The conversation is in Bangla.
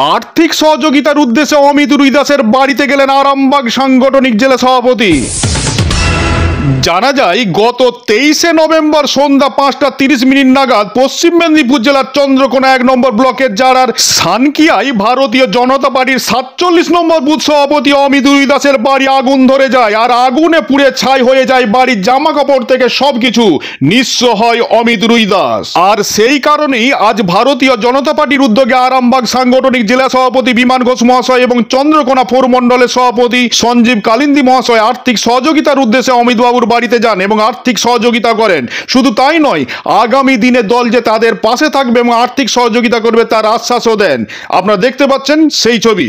আর্থিক সহযোগিতার উদ্দেশ্যে অমিত রুই দাসের বাড়িতে গেলেন আরামবাগ সাংগঠনিক জেলা সভাপতি। জানা যায় গত 23শে নভেম্বর সন্ধ্যা 5:30 নাগাদ পশ্চিম মেদিনীপুর জেলার চন্দ্রকোনা 1 নম্বর ব্লকের জারার সানকিয়ায় ভারতীয় জনতা পার্টির 47 নম্বর বুথ সভাপতি অমিত রুই দাসের বাড়ি আগুন ধরে যায়, আর আগুনে পুড়ে ছাই হয়ে যায় বাড়ির জামা কাপড় থেকে সবকিছু। নিঃস্ব হয় অমিত রুই দাস। আর সেই কারণেই আজ ভারতীয় জনতা পার্টির উদ্যোগে আরামবাগ সাংগঠনিক জেলা সভাপতি বিমান ঘোষ মহাশয় এবং চন্দ্রকোনা 4 মণ্ডলের সভাপতি সঞ্জীব কালিন্দী মহাশয় আর্থিক সহযোগিতার উদ্দেশ্যে অমিত বাবুর বাড়িতে যান এবং আর্থিক সহযোগিতা করেন। শুধু তাই নয়, আগামী দিনে দল যে তাদের পাশে থাকবে এবং আর্থিক সহযোগিতা করবে তার আশ্বাসও দেন। আপনারা দেখতে পাচ্ছেন সেই ছবি।